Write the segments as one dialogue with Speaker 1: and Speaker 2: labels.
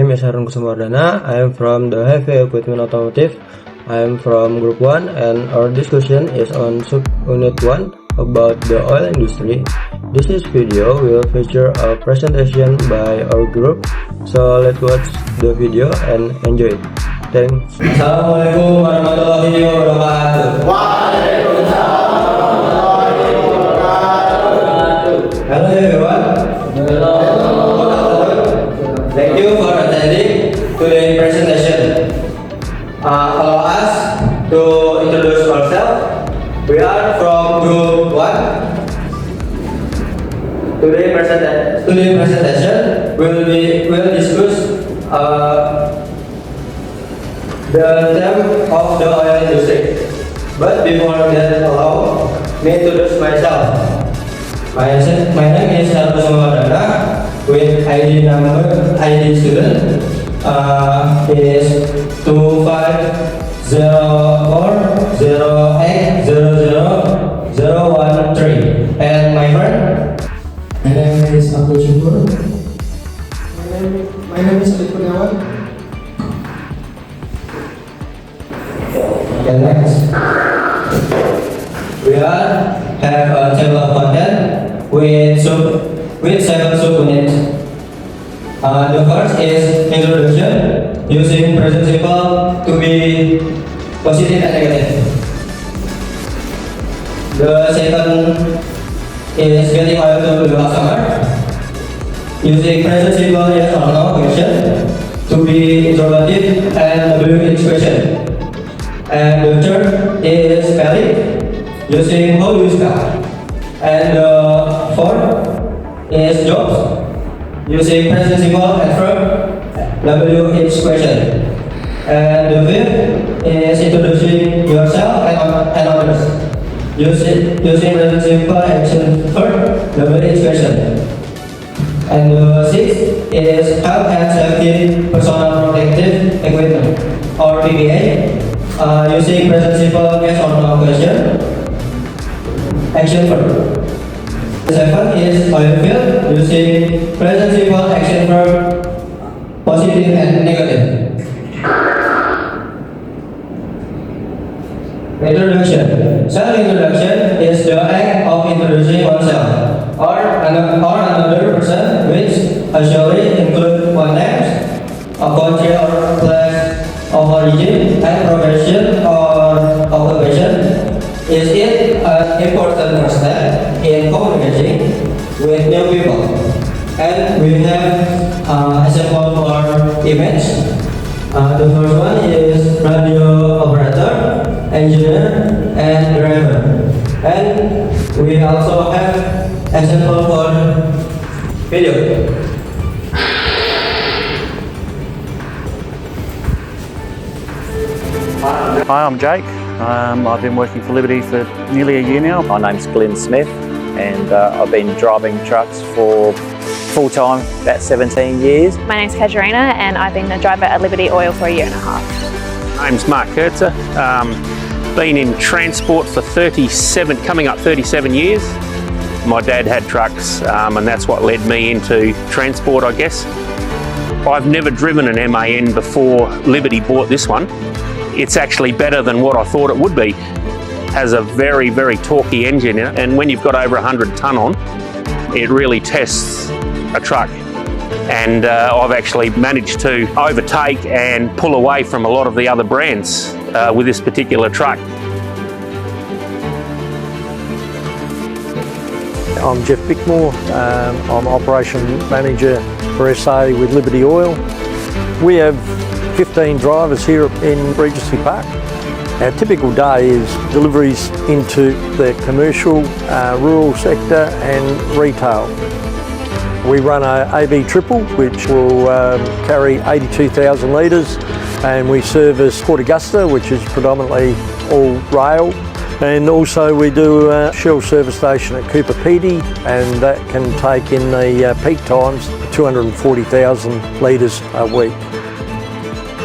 Speaker 1: name is Harun Kusumardana. I am from the Heavy Equipment Automotive. I am from Group 1 and our discussion is on Sub-Unit 1 about the oil industry. This video will feature a presentation by our group. So let's watch the video and enjoy it. Thanks. Assalamualaikum warahmatullahi wabarakatuh. Waalaikumsalam warahmatullahi wabarakatuh. Hello everyone. Hello. Thank you for attending today's presentation. Allow us to introduce ourselves. We are from Group 1. Today's presentation will discuss the theme of the oil industry. But before that, allow me to introduce myself. My name is Harun Kusumardana with ID student is 250408000013. And my friend?
Speaker 2: My name is Abdul Syukur. My name is Alif Kurniawan.
Speaker 1: Okay, next. We have a table of content with 7 subunits. The first is introduction, using present simple to be positive and negative. The second is getting oil to the customer, using present simple yes or no question to be interrogative and WH question. And the third is spelling, using how you spell. And the fourth is jobs, using present simple and verb WH question. And the fifth is introducing yourself and others, using present simple action verb WH question. And the sixth is health and safety personal protective equipment or PPE, using present simple yes or no question action verb. The seventh is oil field, using present simple action verb positive and negative. Introduction. Self-introduction is the act of introducing oneself or another person, which usually include one name, a country or place of origin, and profession or occupation. Is it an important first step in communicating with new people? And we have example for image. The first one is radio operator, engineer, and driver. And we also have example for video.
Speaker 3: Hi, I'm Jake. I've been working for Liberty for nearly a year now.
Speaker 4: My name's Glenn Smith and I've been driving trucks for full-time about 17 years.
Speaker 5: My name's Kajarina and I've been a driver at Liberty Oil for a year and a half.
Speaker 3: My name's Mark Kurtzer. Been in transport for coming up 37 years. My dad had trucks and that's what led me into transport, I guess. I've never driven an MAN before Liberty bought this one. It's actually better than what I thought it would be. Has a very, very torquey engine in it, and when you've got over 100 tonne on, it really tests a truck. And I've actually managed to overtake and pull away from a lot of the other brands with this particular truck.
Speaker 6: I'm Jeff Bickmore. I'm Operation Manager for SA with Liberty Oil. We have 15 drivers here in Regency Park. Our typical day is deliveries into the commercial, rural sector and retail. We run a AB triple which will carry 82,000 litres, and we service Port Augusta, which is predominantly all rail. And also we do a Shell service station at Cooper Pedy, and that can take in the peak times 240,000 litres a week.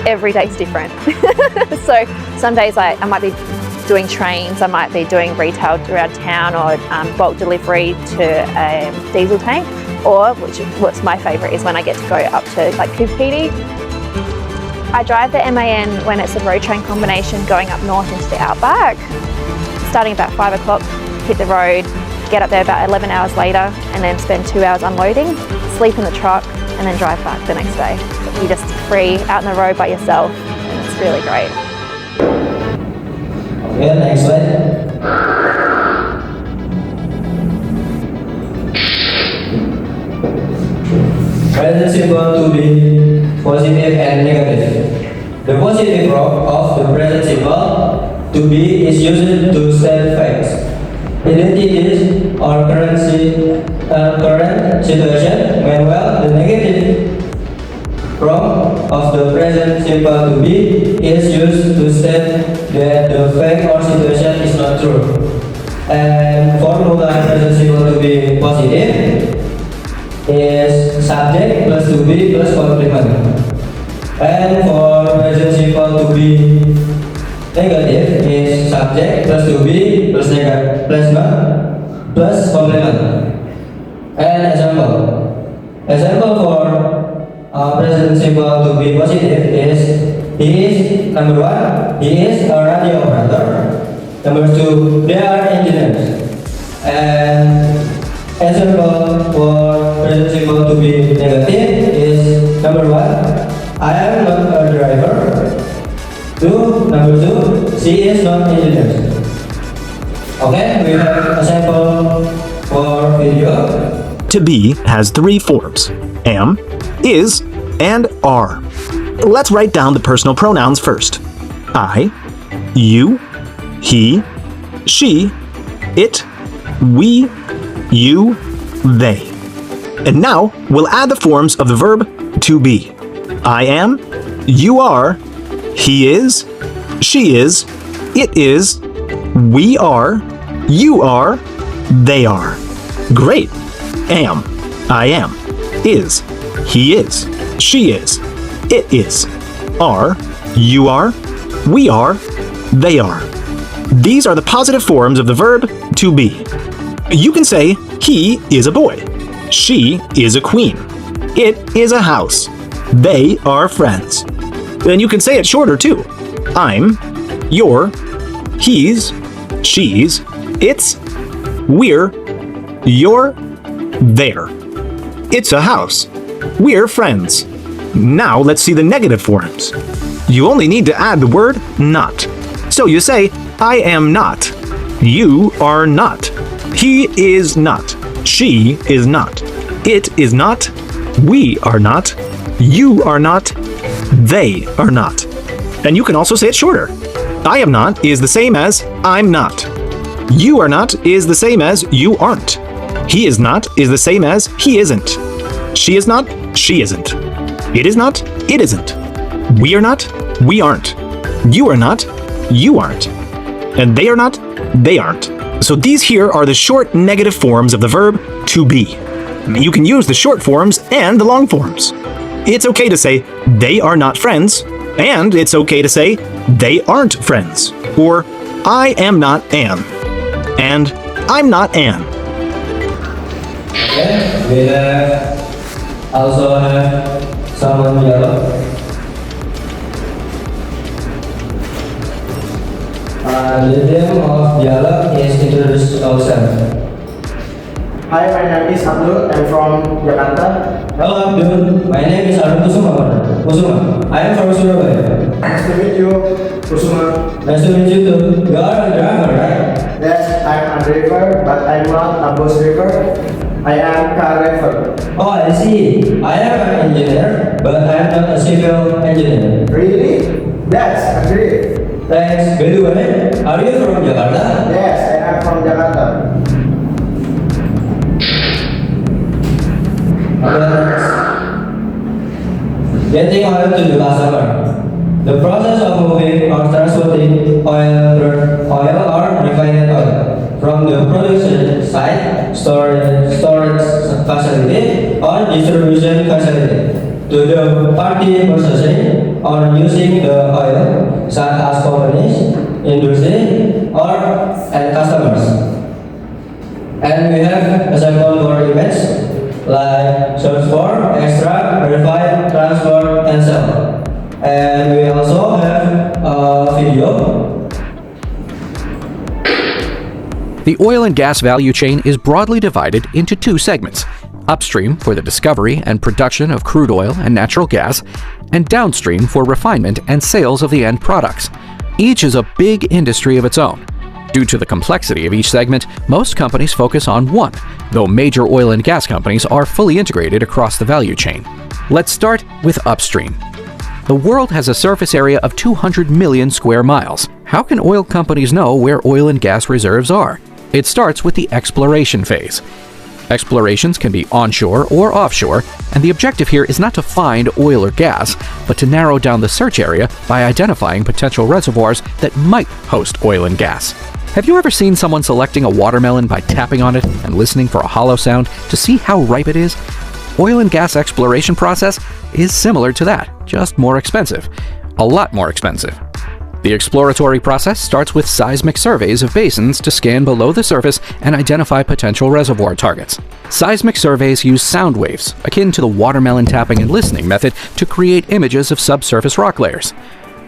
Speaker 5: Every day's different. So some days I might be doing trains, I might be doing retail around town or bulk delivery to a diesel tank. Or, what's my favourite, is when I get to go up to like Kupiti. I drive the MAN when it's a road train combination going up north into the outback, starting about 5 o'clock, hit the road, get up there about 11 hours later, and then spend 2 hours unloading, sleep in the truck, and then drive back the next day. You're just free, out on the road by yourself, and it's really great.
Speaker 1: Okay, next slide. Present simple to be positive and negative. The positive form of the present simple to be is used to state facts, identities, or current situation. Meanwhile, the negative form of the present simple to be is used to state that the fact or situation is not true. And formula present simple to be positive is subject plus to be plus complement. And for present simple to be negative is subject plus to be plus negative plus complement. And example for present simple to be positive is he is number 1, he is a radio operator. Number 2, they are engineers. And example for present simple to be negative is number 1, I am not a driver. Number 2, she is not engineer. Okay, we have a sample for video.
Speaker 7: To be has 3 forms: am, is, and are. Let's write down the personal pronouns first. I, you, he, she, it, we, you, they. And now we'll add the forms of the verb to be. I am, you are, he is, she is, it is, we are, you are, they are. Great. Am, I am, is, he is, she is, it is, are, you are, we are, they are. These are the positive forms of the verb to be. You can say, he is a boy, she is a queen, it is a house, they are friends. And you can say it shorter too. I'm, you're, he's, she's, it's, we're, you're, there. It's a house. We're friends. Now let's see the negative forms. You only need to add the word not. So you say, I am not. You are not. He is not. She is not. It is not. We are not. You are not. They are not. And you can also say it shorter. I am not is the same as I'm not. You are not is the same as you aren't. He is not is the same as he isn't. She is not, she isn't. It is not, it isn't. We are not, we aren't. You are not, you aren't. And they are not, they aren't. So these here are the short negative forms of the verb to be. You can use the short forms and the long forms. It's okay to say, they are not friends, and it's okay to say, they aren't friends, or I am not Anne, and I'm not Anne.
Speaker 1: Okay, we also have someone yellow. The name of dialogue is introduce ourselves.
Speaker 2: Hi, my name is Abdul. I'm from Jakarta.
Speaker 1: Hello Abdul, my name is Arun Kusuma. I am from Surabaya.
Speaker 2: Nice to meet you, Kusuma.
Speaker 1: Nice to meet you too. You are a driver, right?
Speaker 2: Yes, I'm a driver, but I'm not a bus driver. I am car driver.
Speaker 1: Oh, I see. I am an engineer, but I am not a civil engineer.
Speaker 2: Really? That's great.
Speaker 1: Thanks. By the way, are you from Jakarta?
Speaker 2: Yes, I am from Jakarta.
Speaker 1: Getting oil to the customer. The process of moving or transporting oil or refined oil from the production site, storage facility, or distribution facility to the party processing or using the oil, such as companies, industry, and customers. And we have a sample for image like transport, and sell. And we also have a video.
Speaker 8: The oil and gas value chain is broadly divided into two segments: upstream for the discovery and production of crude oil and natural gas, and downstream for refinement and sales of the end products. Each is a big industry of its own. Due to the complexity of each segment, most companies focus on one, though major oil and gas companies are fully integrated across the value chain. Let's start with upstream. The world has a surface area of 200 million square miles. How can oil companies know where oil and gas reserves are? It starts with the exploration phase. Explorations can be onshore or offshore, and the objective here is not to find oil or gas, but to narrow down the search area by identifying potential reservoirs that might host oil and gas. Have you ever seen someone selecting a watermelon by tapping on it and listening for a hollow sound to see how ripe it is? Oil and gas exploration process is similar to that, just more expensive. A lot more expensive. The exploratory process starts with seismic surveys of basins to scan below the surface and identify potential reservoir targets. Seismic surveys use sound waves, akin to the watermelon tapping and listening method, to create images of subsurface rock layers.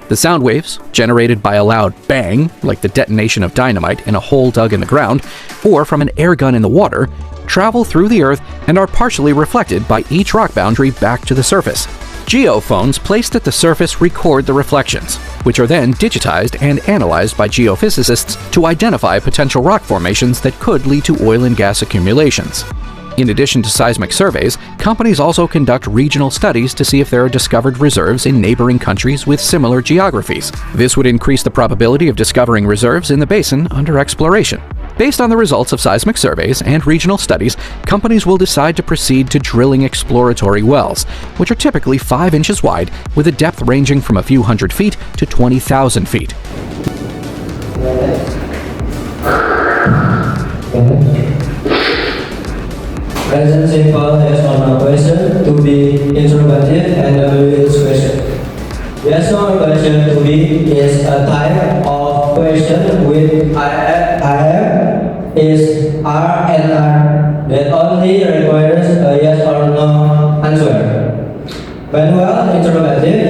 Speaker 8: The sound waves, generated by a loud bang, like the detonation of dynamite in a hole dug in the ground, or from an air gun in the water, travel through the earth and are partially reflected by each rock boundary back to the surface. Geophones placed at the surface record the reflections, which are then digitized and analyzed by geophysicists to identify potential rock formations that could lead to oil and gas accumulations. In addition to seismic surveys, companies also conduct regional studies to see if there are discovered reserves in neighboring countries with similar geographies. This would increase the probability of discovering reserves in the basin under exploration. Based on the results of seismic surveys and regional studies, companies will decide to proceed to drilling exploratory wells, which are typically 5 inches wide with a depth ranging from a few hundred feet to 20,000 feet.
Speaker 1: Present simple yes or no question to be interrogative and W question. Yes or no question to be is a type of question with IM is R and R that only requires a yes or no answer. Manual interrogative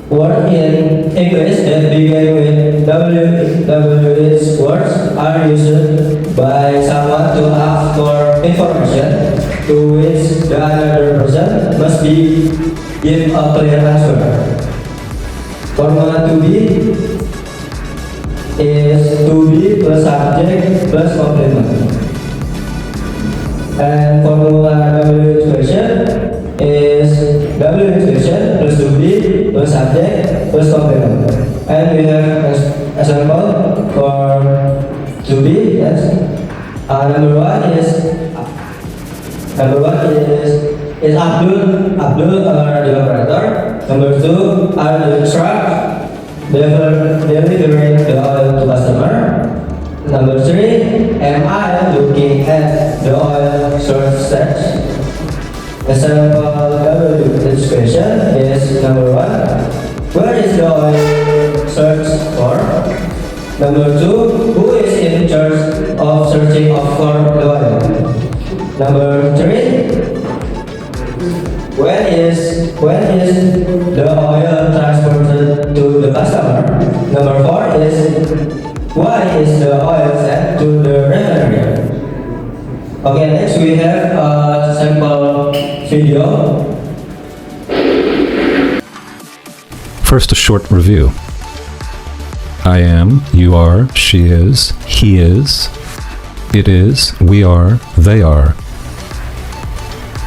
Speaker 1: word in English that begin with WH words are used by someone to ask for information to which the other person must give a clear answer. Formula to be is to be plus subject plus complement. And formula WH question is WH question plus to be plus subject plus complement. And we have example for to be. Yes. Number one is Abdul the operator. Number two are the truck delivering the oil to customer. Number three, am I looking at the oil source search? Example WH question is number one, where is the oil search for? Number two, who is in charge of searching for the oil? Number three, when is the oil transported to the customer? Number four is why is the oil sent to the refinery? Okay, next we have a sample video.
Speaker 9: First, a short review. I am, you are, she is, he is, it is, we are, they are.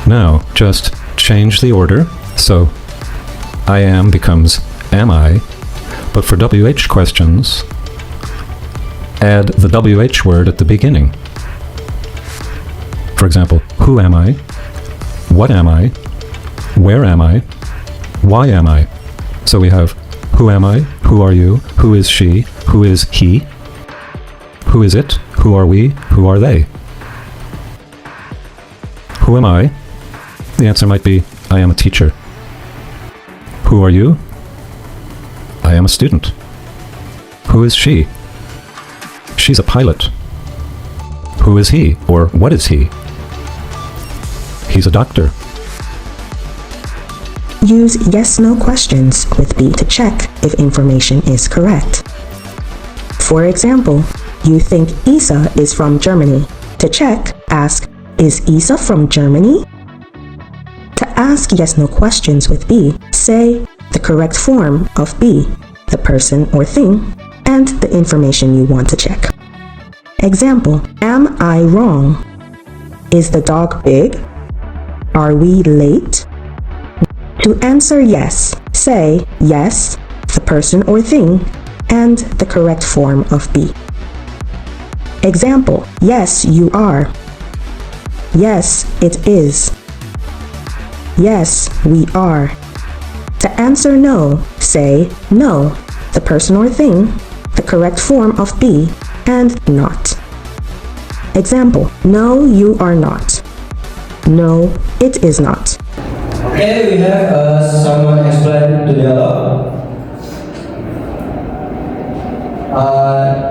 Speaker 9: Now, just change the order, so I am becomes am I, but for WH questions, add the WH word at the beginning. For example, who am I? What am I? Where am I? Why am I? So we have who am I? Who are you? Who is she? Who is he? Who is it? Who are we? Who are they? Who am I? The answer might be, I am a teacher. Who are you? I am a student. Who is she? She's a pilot. Who is he? Or what is he? He's a doctor.
Speaker 10: Use yes-no questions with B to check if information is correct. For example, you think Isa is from Germany. To check, ask, is Isa from Germany? To ask yes-no questions with B, say the correct form of B, the person or thing, and the information you want to check. Example, am I wrong? Is the dog big? Are we late? To answer yes, say yes, the person or thing, and the correct form of be. Example, yes, you are. Yes, it is. Yes, we are. To answer no, say no, the person or thing, the correct form of be, and not. Example, no, you are not. No, it is not.
Speaker 1: Okay, we have someone explain the dialogue.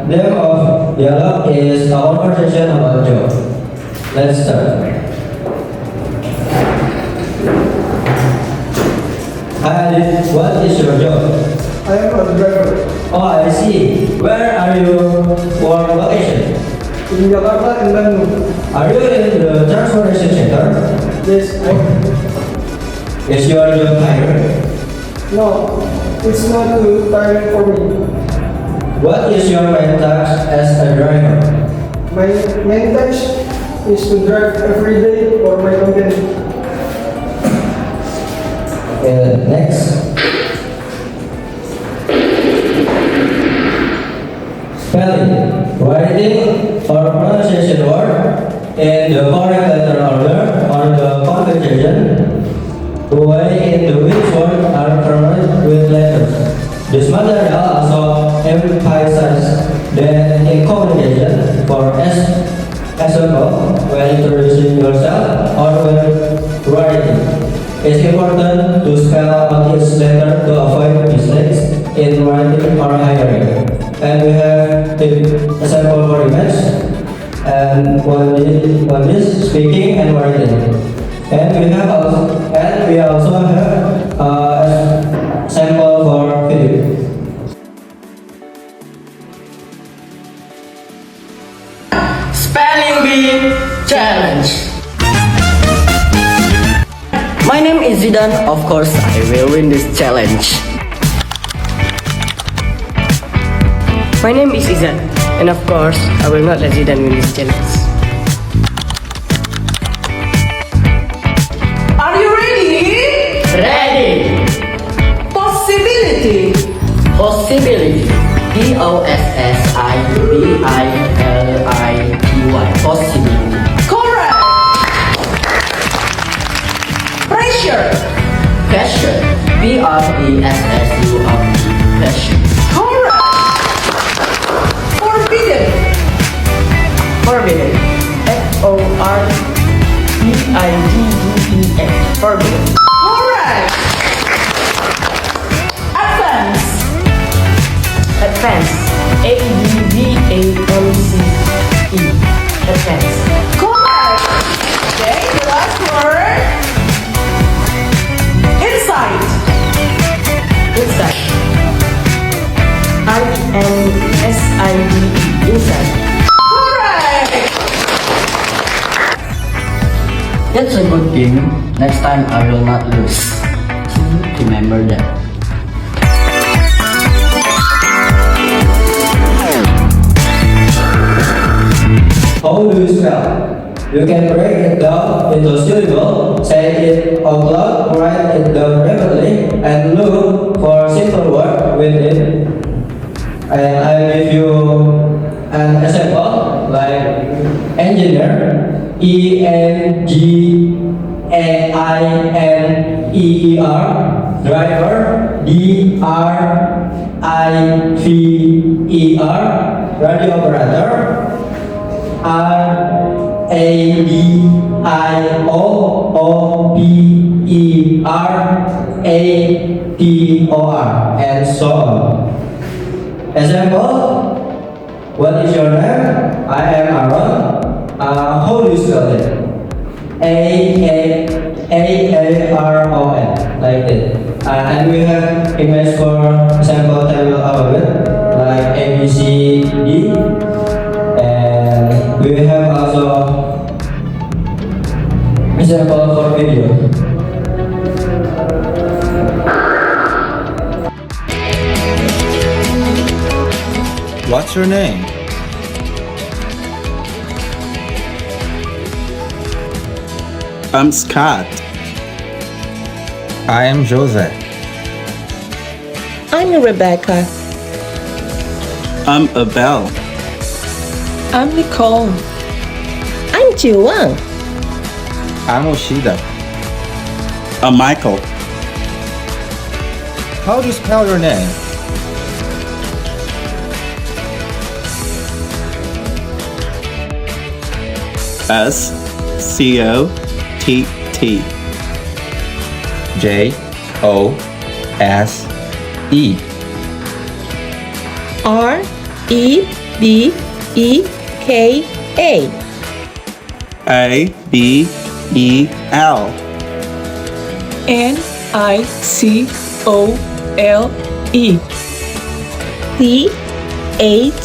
Speaker 1: Name of dialogue is a conversation about job. Let's start. Hi, what is your job?
Speaker 2: I am a driver.
Speaker 1: Oh, I see. Where are you for vacation?
Speaker 2: In Jakarta and Bandung.
Speaker 1: Are you in the transportation center?
Speaker 2: Yes, I am.
Speaker 1: Is your job tiring?
Speaker 2: No, it's not too tiring for me.
Speaker 1: What is your main task as a driver?
Speaker 2: My main task is to drive every day for my company.
Speaker 1: Next. Spelling, writing or pronunciation word in the correct letter order or the conjugation, way into which words are formed with letters. This material also emphasizes that in communication, for example, when introducing yourself or when writing, it's important to spell out each letter to avoid mistakes in writing or hiring. And we have a sample for image, and one is speaking and writing. And we also have a sample for video.
Speaker 11: Spelling Bee Challenge. My name is Zidane. Of course, I will win this challenge. My name is Izan, and of course, I will not let Zidane win this challenge. Are you ready? Ready. Possibility. Possibility. Possibility. Possibility. Correct. Pressure. Pressure. Pressure. Pressure. Correct. Forbidden. Forbidden. Forbidden. Forbidden. Correct. Advance. Advance. Advance. Advance. Correct. Okay, the last word. Inside. Inside. INSIDE. Inside. Correct.
Speaker 12: That's a good game. Next time I will not lose. Remember that.
Speaker 1: How do you spell? You can break it down into syllables, say it out loud, write it down rapidly, and look for simple word with it. And I give you an example like engineer, ENGINEER, driver, DRIVER, radio operator, RADIOOPERATOR, and so on. Example, what is your name? I am Aaron. How do you spell it? AARON, like that. we have also example for video.
Speaker 13: What's your name?
Speaker 14: I'm Scott.
Speaker 13: I am Jose.
Speaker 15: I'm Rebecca.
Speaker 14: I'm Abel.
Speaker 15: I'm Nicole. I'm Jiwang.
Speaker 13: I'm Oshida.
Speaker 14: I'm Michael.
Speaker 13: How do you spell your name?
Speaker 14: S-C-O-T-T.
Speaker 13: J-O-S-E.
Speaker 15: R-E-B-E-K-A.
Speaker 14: A-B-E-L.
Speaker 15: N-I-C-O-L-E. C-H-I-W-A-N-G.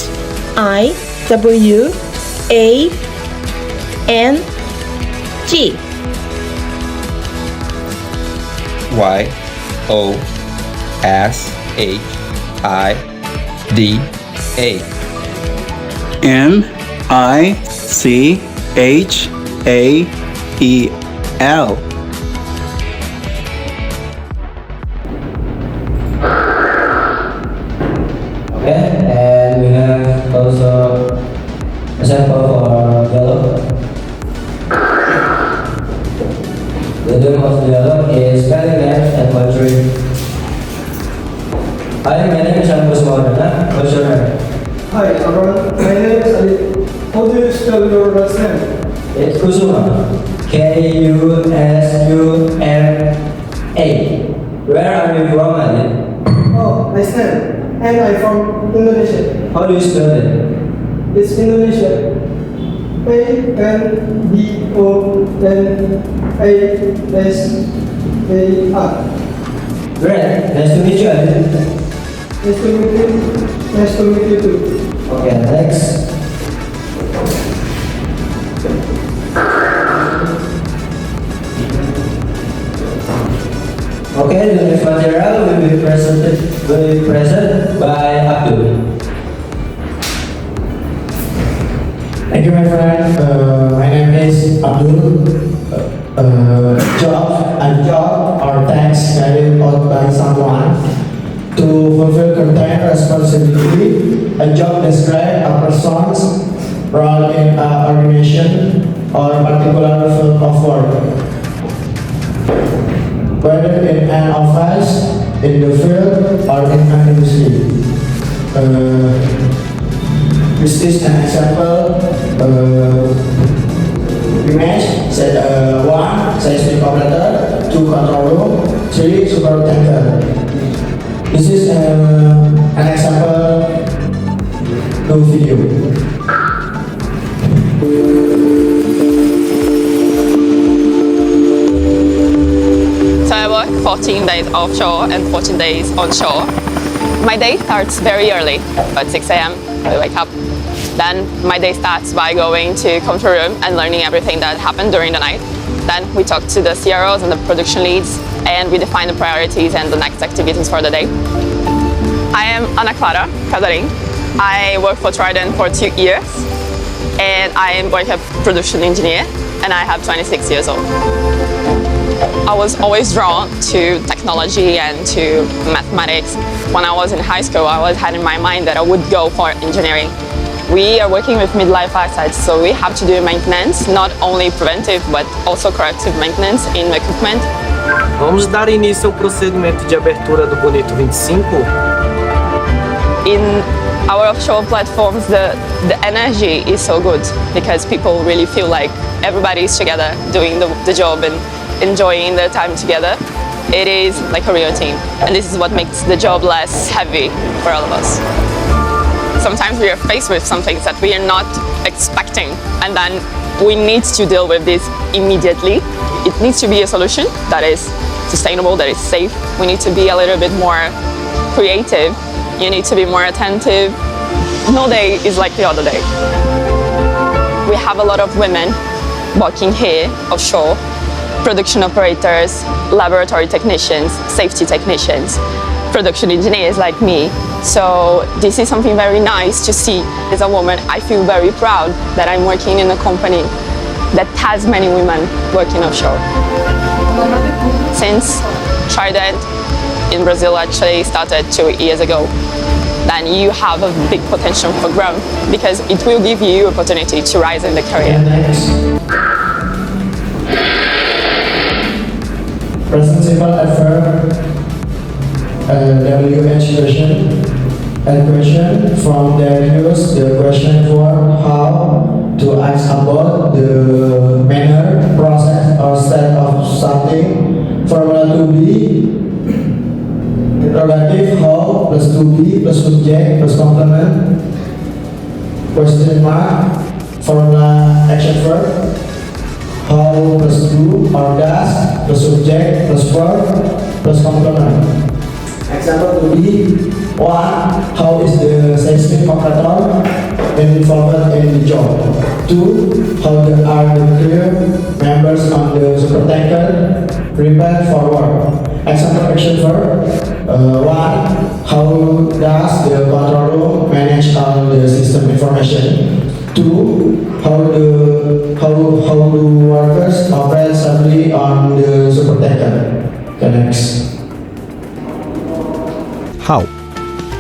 Speaker 13: Y-O-S-H-I-D-A.
Speaker 14: N-I-C-H-A-E-L.
Speaker 1: Okay, and we have also a sample for yellow. The name of the yellow is spelling names and poetry. Hi, my name is Agus Maulana. What's your name?
Speaker 2: Hi, everyone. My name is Ali. How do you spell your last name?
Speaker 1: It's Kusuma. K-U-S-U-M-A. Where are you from, Ali?
Speaker 2: Oh, nice name. And I'm from Indonesia.
Speaker 1: How do you spell it?
Speaker 2: It's Indonesia. A-N-D-O-N-A-S-A-R.
Speaker 1: Great. Nice to meet you, Ali.
Speaker 2: Nice to meet you. Nice to meet you too.
Speaker 1: Okay, next. Okay, the next material will be presented by Abdul.
Speaker 16: Thank you, my friend. My name is Abdul. Job or tasks carried out by someone to fulfill certain responsibility. A job describes a person's role in an organization or particular field of work. Whether in an office, in the field, or in an industry. This is an example image. Set 1 seismic operator, 2 control room, 3 superintendent. This is an example video.
Speaker 17: So I work 14 days offshore and 14 days onshore. My day starts very early, at 6 a.m. I wake up. Then my day starts by going to control room and learning everything that happened during the night. Then we talk to the CROs and the production leads, and we define the priorities and the next activities for the day. I am Ana Clara Casarim. I work for Trident for 2 years, and I am going to be a production engineer, and I have 26 years old. I was always drawn to technology and to mathematics. When I was in high school, I had in my mind that I would go for engineering. We are working with mid-life assets, so we have to do maintenance, not only preventive, but also corrective maintenance in equipment.
Speaker 18: Vamos dar início ao procedimento de abertura do Bonito 25.
Speaker 17: In our offshore platforms, the energy is so good because people really feel like everybody is together doing the job and enjoying their time together. It is like a real team, and this is what makes the job less heavy for all of us. Sometimes we are faced with some things that we are not expecting, and then we need to deal with this immediately. It needs to be a solution that is sustainable, that is safe. We need to be a little bit more creative. You need to be more attentive. No day is like the other day. We have a lot of women working here offshore, production operators, laboratory technicians, safety technicians, production engineers like me. So this is something very nice to see. As a woman, I feel very proud that I'm working in a company that has many women working offshore. Since Trident in Brazil actually started 2 years ago, then you have a big potential for growth because it will give you opportunity to rise in the career.
Speaker 16: Present simple adverb, WH question, and question from their use the question form how to ask about the manner, process, or state of something. Formula to be interrogative how plus to be plus subject plus complement. Question mark, formula action verb. How plus do or does plus subject plus verb plus complement. Example to be 1. How is the seismic operator involved in the job? 2. How are the crew members on the supertanker prepared for work? Example action verb 1. How does the control room manage all the system information? 2. How do workers operate safely on the supertanker? Okay, next.
Speaker 8: How.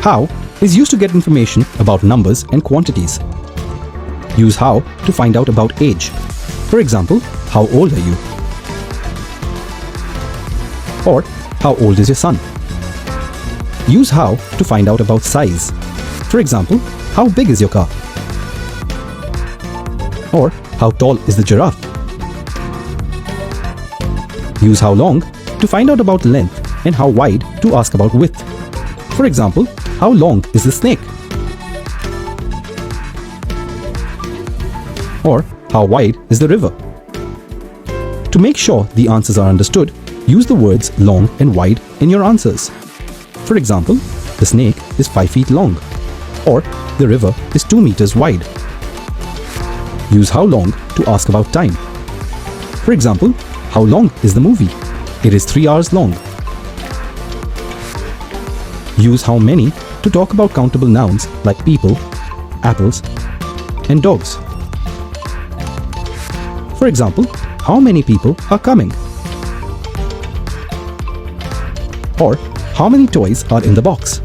Speaker 8: How is used to get information about numbers and quantities. Use how to find out about age. For example, how old are you? Or, how old is your son? Use how to find out about size. For example, how big is your car? Or, how tall is the giraffe? Use how long to find out about length and how wide to ask about width. For example, how long is the snake? Or, how wide is the river? To make sure the answers are understood, use the words long and wide in your answers. For example, the snake is 5 feet long, or the river is 2 meters wide. Use how long to ask about time. For example, how long is the movie? It is 3 hours long. Use how many to talk about countable nouns like people, apples, and dogs. For example, how many people are coming? Or, how many toys are in the box?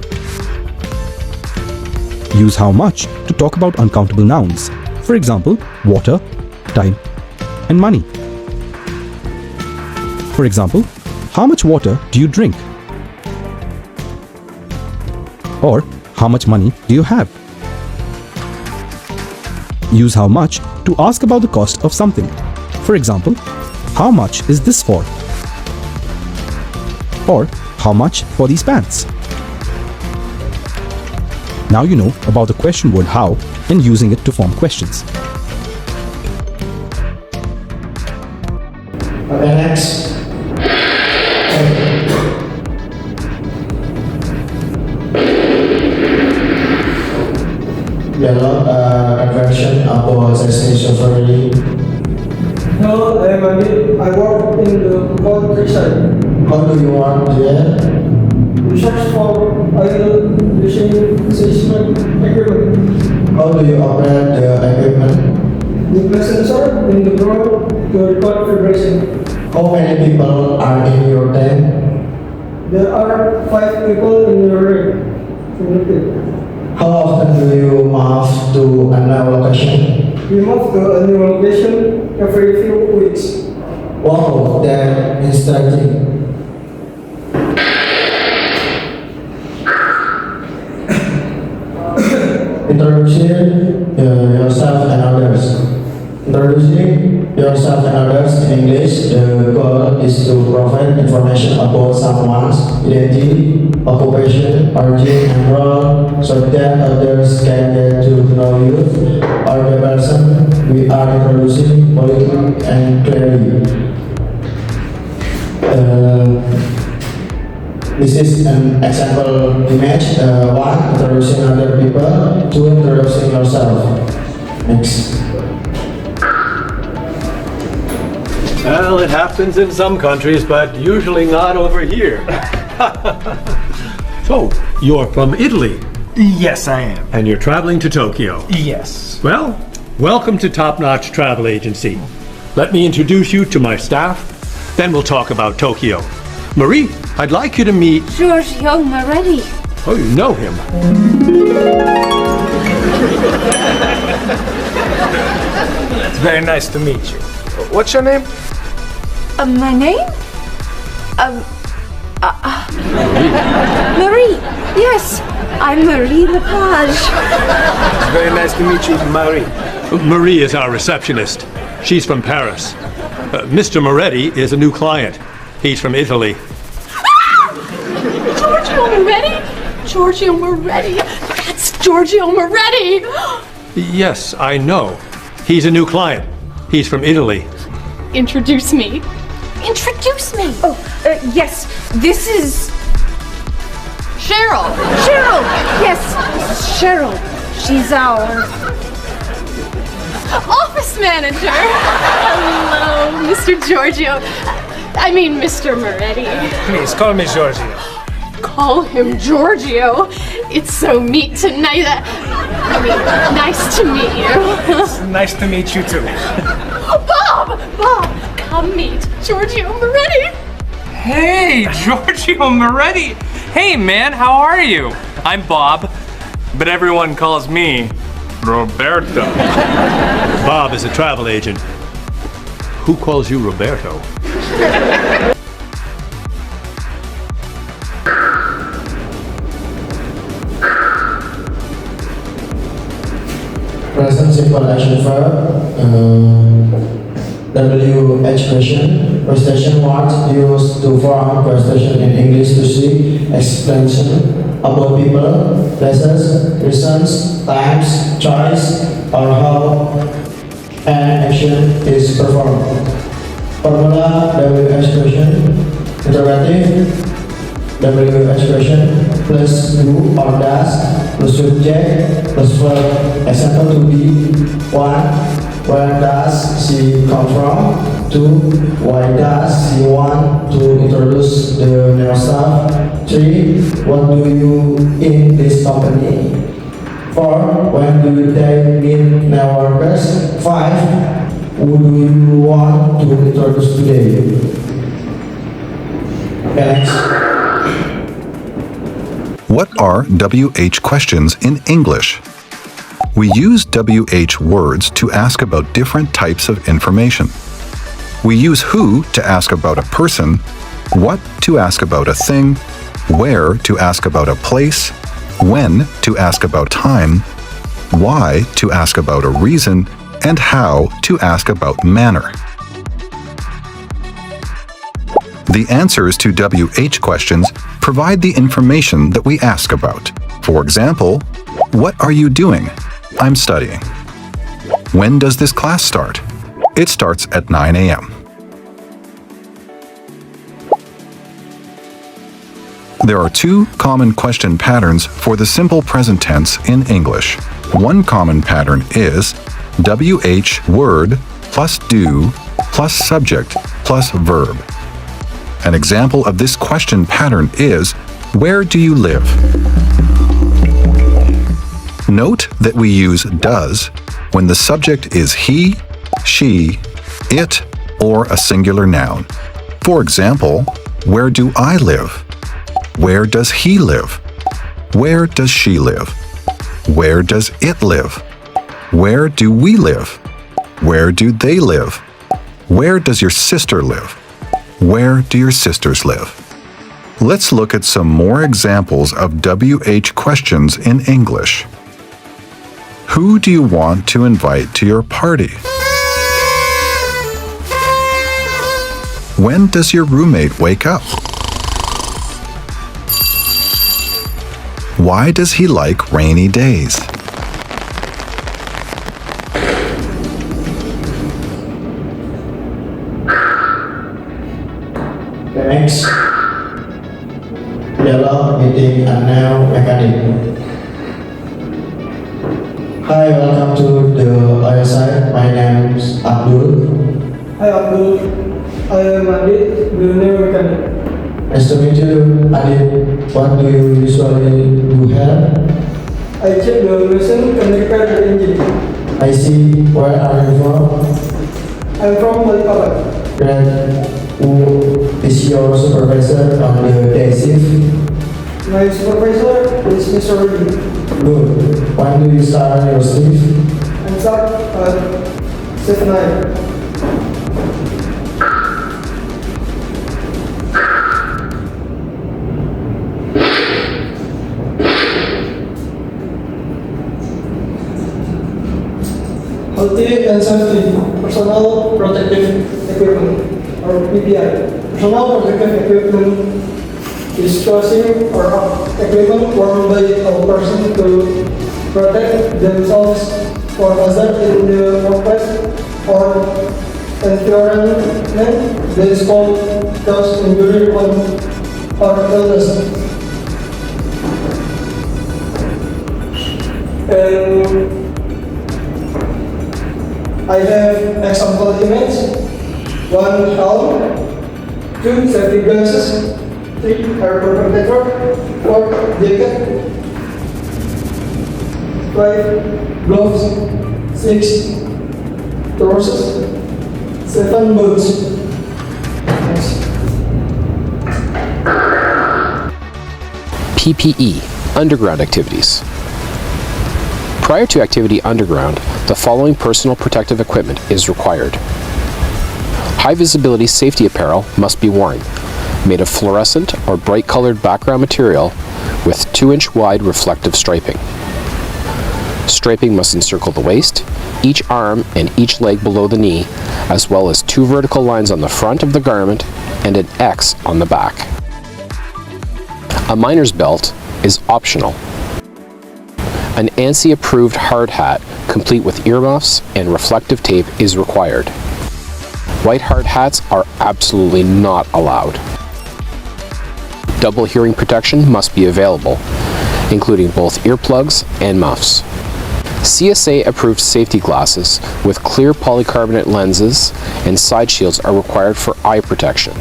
Speaker 8: Use how much to talk about uncountable nouns. For example, water, time, and money. For example, how much water do you drink? Or, how much money do you have? Use how much to ask about the cost of something. For example, how much is this for? Or, how much for these pants? Now you know about the question word how and using it to form questions.
Speaker 16: Okay, next. Yellow conversion about seismic survey.
Speaker 19: Hello, I'm Adi. I work in the port research.
Speaker 16: How do you work there?
Speaker 19: Research for oil using seismic equipment.
Speaker 16: How do you operate the equipment?
Speaker 19: We place sensor in the ground to record vibration.
Speaker 16: How many people are in your team?
Speaker 19: There are 5 people in your rig.
Speaker 16: How often do you move to a new location?
Speaker 19: We move to a new location every few weeks.
Speaker 16: Wow, that is interesting. Introducing yourself and others. Introducing yourself and others in English, the goal is to provide information about someone's identity, occupation, origin, and role so that others can get to know you or the person we are introducing politely and clearly. This is an example image. 1. Introducing other people. 2. Introducing yourself. Next.
Speaker 6: Well, it happens in some countries, but usually not over here. So, you're from Italy?
Speaker 20: Yes, I am.
Speaker 6: And you're traveling to Tokyo?
Speaker 20: Yes.
Speaker 6: Well, welcome to Top Notch Travel Agency. Let me introduce you to my staff, then we'll talk about Tokyo. Marie, I'd like you to meet...
Speaker 21: Giorgio Moretti.
Speaker 6: Oh, you know him.
Speaker 20: It's very nice to meet you. What's your name?
Speaker 21: My name? Marie. Yes, I'm Marie Lepage.
Speaker 20: It's very nice to meet you, Marie.
Speaker 6: Marie is our receptionist. She's from Paris. Mr. Moretti is a new client. He's from Italy.
Speaker 21: Giorgio Moretti? Giorgio Moretti. That's Giorgio Moretti.
Speaker 6: Yes, I know. He's a new client. He's from Italy.
Speaker 21: Introduce me. Introduce me. Oh, yes. This is Cheryl. Cheryl. Yes, this is Cheryl. She's our office manager. Hello, Mr. Giorgio. I mean, Mr. Moretti.
Speaker 20: Please, call me Giorgio.
Speaker 21: Call him Giorgio. It's so neat tonight. Nice to meet you.
Speaker 20: It's nice to meet you too.
Speaker 21: Bob, come meet Giorgio Moretti.
Speaker 22: Hey, Giorgio Moretti. Hey, man, how are you? I'm Bob, but everyone calls me Roberto.
Speaker 6: Bob is a travel agent. Who calls you Roberto?
Speaker 16: Present simple action verb. WH question. Question marks used to form question in English to seek explanation about people, places, reasons, times, choice, or how an action is performed. Formula WH question. Interrogative. WH question plus do or does plus subject plus verb. Example to be 1. Where does she come from? 2. Why does she want to introduce the new staff? 3. What do you in this company? 4. When do they meet new workers? 5. Who do you want to introduce today? Next.
Speaker 23: What are WH questions in English? We use WH words to ask about different types of information. We use who to ask about a person, what to ask about a thing, where to ask about a place, when to ask about time, why to ask about a reason, and how to ask about manner. The answers to WH questions provide the information that we ask about. For example, what are you doing? I'm studying. When does this class start? It starts at 9 a.m. There are two common question patterns for the simple present tense in English. One common pattern is WH word plus do plus subject plus verb. An example of this question pattern is, where do you live? Note that we use does when the subject is he, she, it, or a singular noun. For example, where do I live? Where does he live? Where does she live? Where does it live? Where do we live? Where do they live? Where does your sister live? Where do your sisters live? Let's look at some more examples of WH questions in English. Who do you want to invite to your party? When does your roommate wake up? Why does he like rainy days?
Speaker 16: Next. Dialogue meeting and now mechanic. Hi, welcome to the oil site. My name is Abdul.
Speaker 19: Hi Abdul. I am Adit, the new mechanic.
Speaker 16: Nice to meet you, Adit. What do you usually do here?
Speaker 19: I check the machine and repair the engine.
Speaker 16: I see. Where are you from?
Speaker 19: I'm from Balikpapan.
Speaker 16: Great. Who is your supervisor on the day shift?
Speaker 19: My supervisor is Mr. Lee.
Speaker 16: Good. When do you start your shift?
Speaker 19: I start at 7 a.m. Healthy and safety, personal protective equipment, or PPI. Personal protective equipment is clothing or equipment worn by a person to protect themselves or others in the workplace or environment that is called cause injury or illness. And I have example image: 1 helm, 2 safety glasses, 3 air protector, 4 jacket, 5 gloves, 6 trousers, 7 boots.
Speaker 3: PPE, underground activities. Prior to activity underground, the following personal protective equipment is required. High visibility safety apparel must be worn, made of fluorescent or bright colored background material with 2-inch wide reflective striping. Striping must encircle the waist, each arm and each leg below the knee, as well as 2 vertical lines on the front of the garment and an X on the back. A miner's belt is optional. An ANSI approved hard hat, complete with earmuffs and reflective tape, is required. White hard hats are absolutely not allowed. Double hearing protection must be available, including both earplugs and muffs. CSA approved safety glasses with clear polycarbonate lenses and side shields are required for eye protection.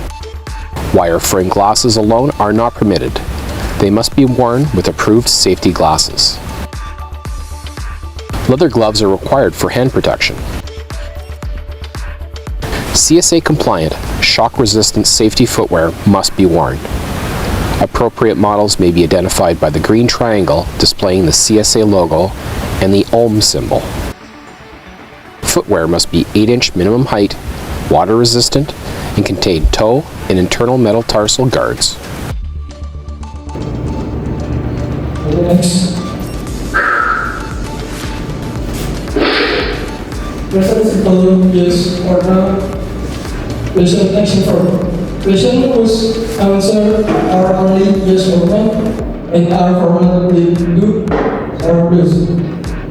Speaker 3: Wire frame glasses alone are not permitted. They must be worn with approved safety glasses. Leather gloves are required for hand protection. CSA compliant, shock resistant safety footwear must be worn. Appropriate models may be identified by the green triangle displaying the CSA logo and the ohm symbol. Footwear must be 8-inch minimum height, water resistant, and contain toe and internal metal tarsal guards.
Speaker 19: Next. Present simple yes or no. Question action form. Question whose answer are only yes or no and are formatted do or does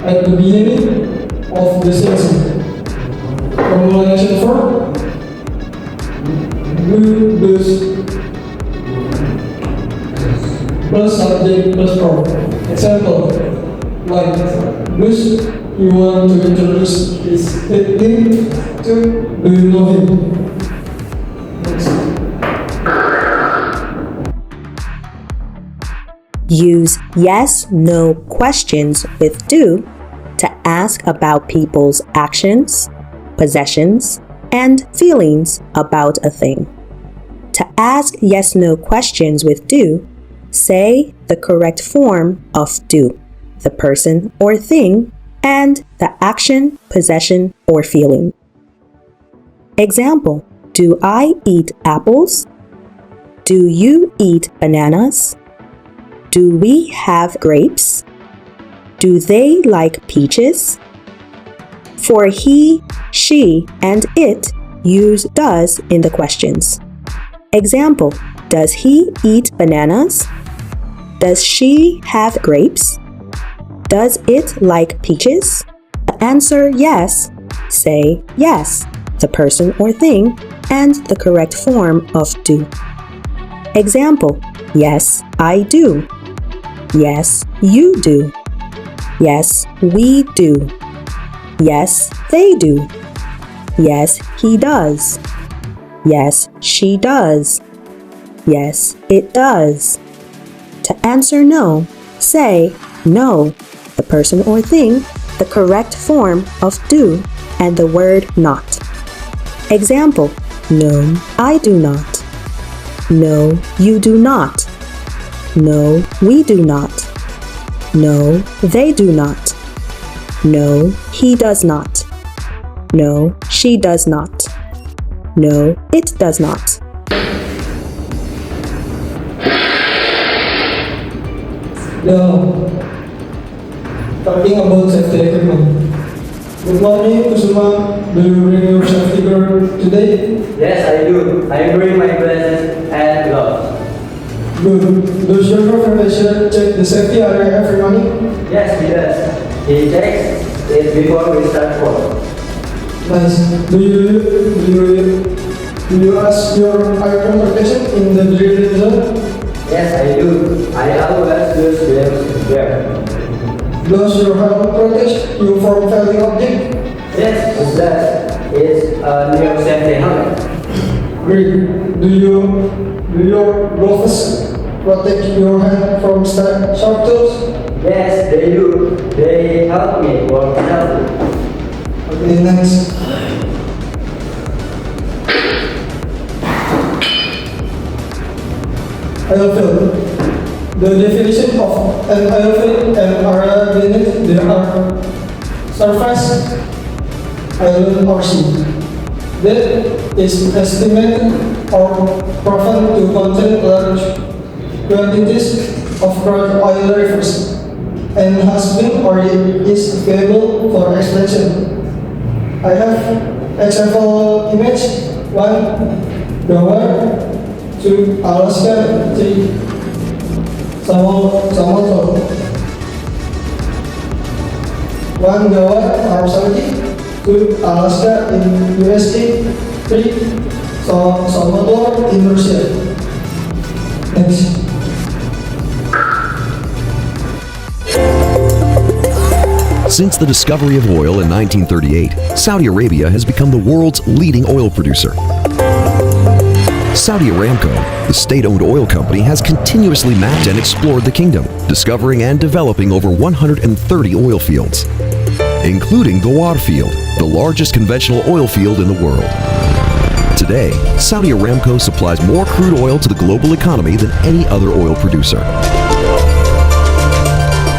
Speaker 19: at the beginning of the sentence. Formulation form. Do, does, plus subject plus verb. Example: like does you want to introduce him to? Do you know him?
Speaker 10: Use yes/no questions with do to ask about people's actions, possessions, and feelings about a thing. To ask yes/no questions with do, say the correct form of do, the person or thing, and the action, possession, or feeling. Example: do I eat apples? Do you eat bananas? Do we have grapes? Do they like peaches? For he, she, and it, use does in the questions. Example: does he eat bananas? Does she have grapes? Does it like peaches? To answer yes, say yes, the person or thing, and the correct form of do. Example: yes, I do. Yes, you do. Yes, we do. Yes, they do. Yes, he does. Yes, she does. Yes, it does. To answer no, say no, the person or thing, the correct form of do, and the word not. Example: no, I do not. No, you do not. No, we do not. No, they do not. No, he does not. No, she does not. No, it does not.
Speaker 19: Now, talking about safety equipment. Good morning, Kusuma. Do you bring your safety gear today?
Speaker 12: Yes, I do. I bring my glasses and gloves.
Speaker 19: Good. Does your professor check the safety area every morning?
Speaker 12: Yes, he does. He checks it before we start work.
Speaker 19: Nice. Do you ask your item protection in the drilling zone?
Speaker 12: Yes, I do. I always use gloves there.
Speaker 19: Does your helmet protect you from falling object?
Speaker 12: Yes, it does. It's a new safety helmet.
Speaker 19: Great. Do your gloves protect your hand from sharp tools?
Speaker 12: Yes, they do. They help me work healthy.
Speaker 19: Okay, next. Oil field. The definition of an oil field and area beneath the surface, island or sea, that is estimated or proven to contain large quantities of crude oil reserves and has been or is available for extraction. I have example image: 1, Goa, 2, Alaska, 3, Samoa. 1, Goa, Arab Saudi, 2, Alaska in USA, 3, Salvador in Russia. Next.
Speaker 4: Since the discovery of oil in 1938, Saudi Arabia has become the world's leading oil producer. Saudi Aramco, the state-owned oil company, has continuously mapped and explored the kingdom, discovering and developing over 130 oil fields, including Ghawar Field, the largest conventional oil field in the world. Today, Saudi Aramco supplies more crude oil to the global economy than any other oil producer.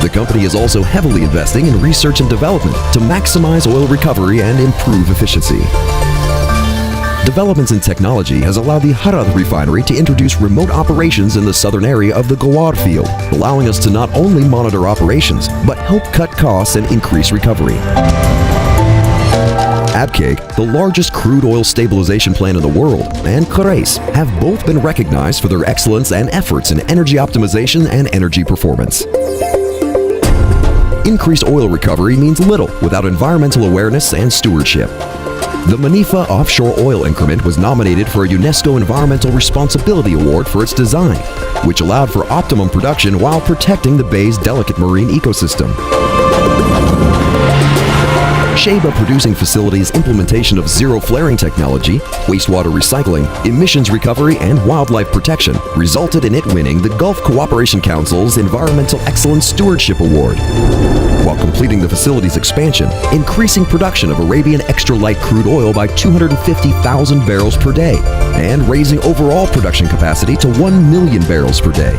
Speaker 4: The company is also heavily investing in research and development to maximize oil recovery and improve efficiency. Developments in technology has allowed the Harad refinery to introduce remote operations in the southern area of the Ghawar field, allowing us to not only monitor operations, but help cut costs and increase recovery. Abqaiq, the largest crude oil stabilization plant in the world, and Khurais have both been recognized for their excellence and efforts in energy optimization and energy performance. Increased oil recovery means little without environmental awareness and stewardship. The Manifa offshore oil increment was nominated for a UNESCO Environmental Responsibility Award for its design, which allowed for optimum production while protecting the bay's delicate marine ecosystem. Sheba Producing Facility's implementation of zero flaring technology, wastewater recycling, emissions recovery, and wildlife protection resulted in it winning the Gulf Cooperation Council's Environmental Excellence Stewardship Award, while completing the facility's expansion, increasing production of Arabian extra light crude oil by 250,000 barrels per day, and raising overall production capacity to 1 million barrels per day.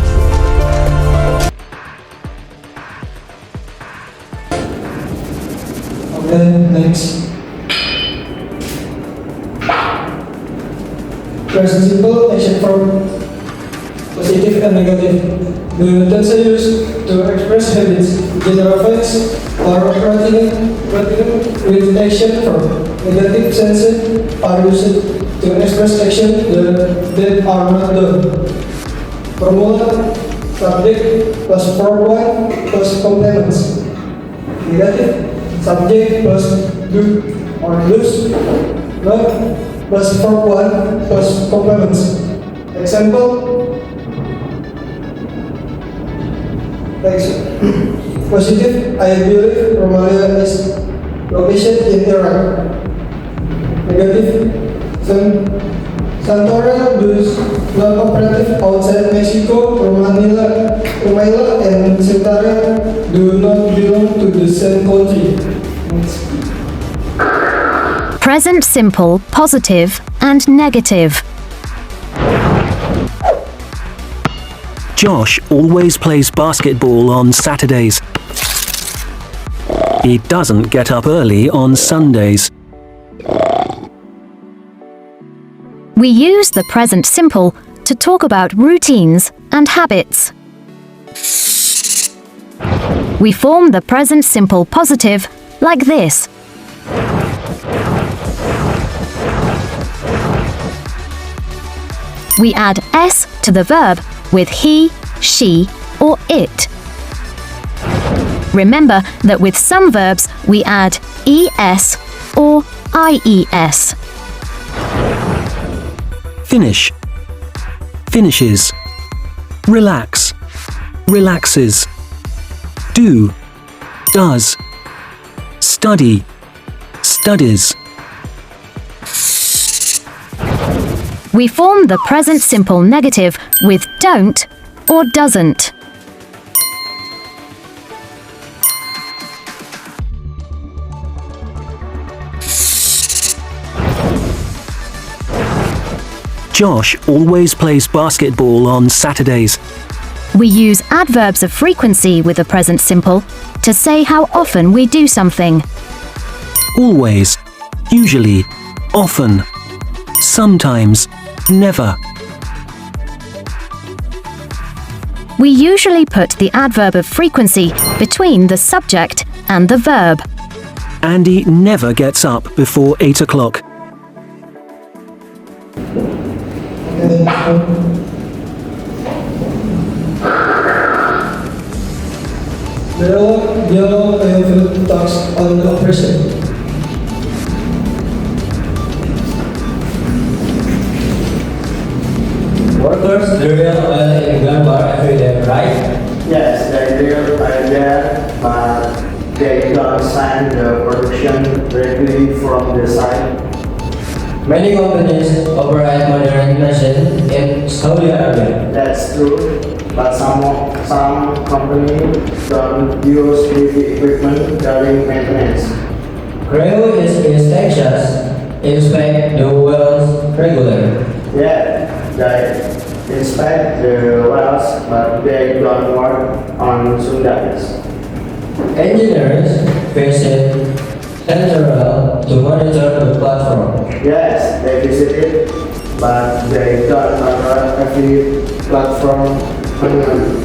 Speaker 19: Next. There's a simple action form, positive and negative. The methods are used to express habits, general facts, or operating with action form. Negative senses are used to express action that are not done. Formula: subject plus verb 1 plus complements. Negative: subject plus do or does, not plus verb 1 plus complements. Example: positive, I believe Romania is located in Iraq. Negative, Santoral does not operative outside Mexico. Romania and Centaur do not belong to the same country.
Speaker 5: Present simple, positive, and negative.
Speaker 7: Josh always plays basketball on Saturdays. He doesn't get up early on Sundays.
Speaker 5: We use the present simple to talk about routines and habits. We form the present simple positive like this. We add s to the verb with he, she, or it. Remember that with some verbs we add es or ies.
Speaker 7: Finish. Finishes. Relax. Relaxes. Do. Does. Study. Studies.
Speaker 5: We form the present simple negative with don't or doesn't.
Speaker 7: Josh always plays basketball on Saturdays.
Speaker 5: We use adverbs of frequency with the present simple to say how often we do something.
Speaker 7: Always. Usually. Often. Sometimes. Never.
Speaker 5: We usually put the adverb of frequency between the subject and the verb.
Speaker 7: Andy never gets up before 8 o'clock.
Speaker 19: Bill talks on the operation.
Speaker 1: Workers drill oil in gun bar every day, right?
Speaker 2: Yes, they drill oil there, but they don't sign the production directly from the site.
Speaker 1: Many companies operate modern machines in Saudi Arabia.
Speaker 2: That's true, but some companies don't use heavy equipment during maintenance.
Speaker 1: Crew is inspections inspect the wells regularly.
Speaker 2: Yeah, they inspect the wells, but they don't work on Sundays.
Speaker 1: Engineers visit Central to monitor the platform.
Speaker 2: Yes, they visit it, but they don't cover every platform manually.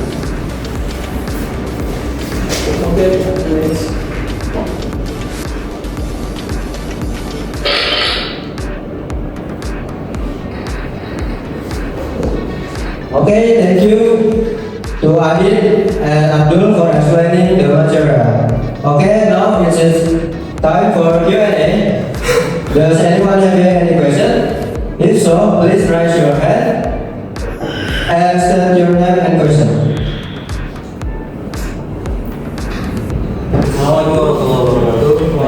Speaker 19: Okay, next.
Speaker 1: Okay, thank you to Adit and Abdul for explaining the material. Okay, now it is time for Q&A. Does anyone have any question? If so, please raise your hand and state your name and question.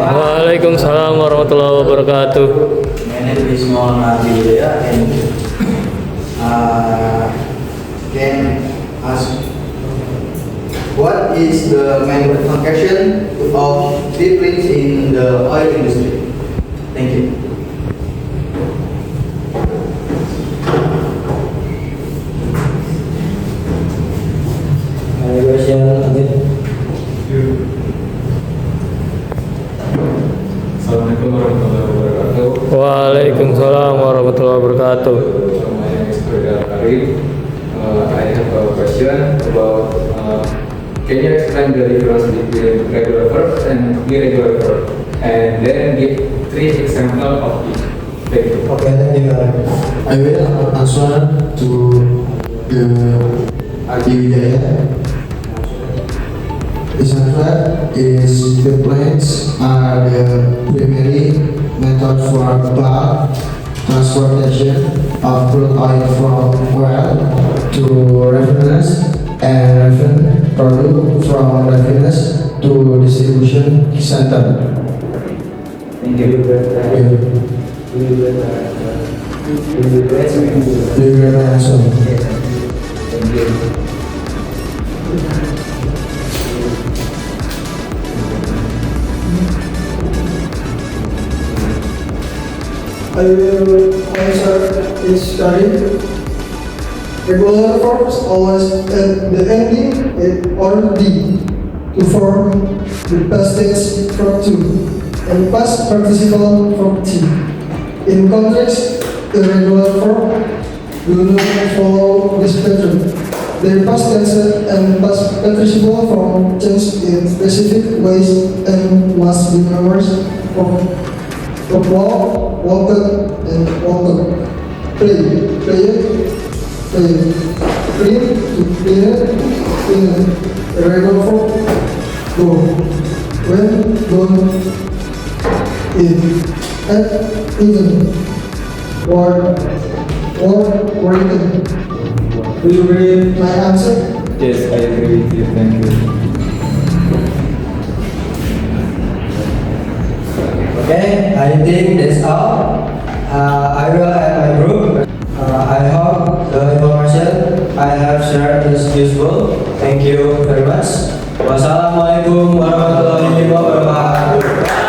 Speaker 9: Waalaikumsalam warahmatullahi wabarakatuh.
Speaker 24: My name is Muhammad Nadia and can ask what is the main function of deep links in the oil industry? Thank you.
Speaker 1: Any question, Adit?
Speaker 25: Assalamualaikum warahmatullahi wabarakatuh.
Speaker 9: Waalaikumsalam warahmatullahi wabarakatuh.
Speaker 25: My name is Karim. I have a question about can you explain the difference between regular verbs and irregular verbs, and then give 3 examples of each. Thank you.
Speaker 16: Okay, thank you. I will answer to the idea. Example is the planes are the primary method for bulk transportation of crude oil from well to refiners and refined product from refiners to distribution center.
Speaker 24: Thank you.
Speaker 16: I will answer each study. Regular verbs always at the ending it or D to form the past tense verb to and past participle verb T. In context, irregular verb do not follow this pattern. Their past tense and past participle form change in specific ways and must be members of walk, walked, and walked. Play, played, played. Clean, to clean, clean. Irregular verb, go. When, gone, in. At, even. Word, written. Do you agree with my answer?
Speaker 25: Yes, I agree with you. Thank you.
Speaker 1: Okay, I think that's all. I will end my group. I hope the information I have shared is useful. Thank you very much. Wassalamualaikum warahmatullahi wabarakatuh.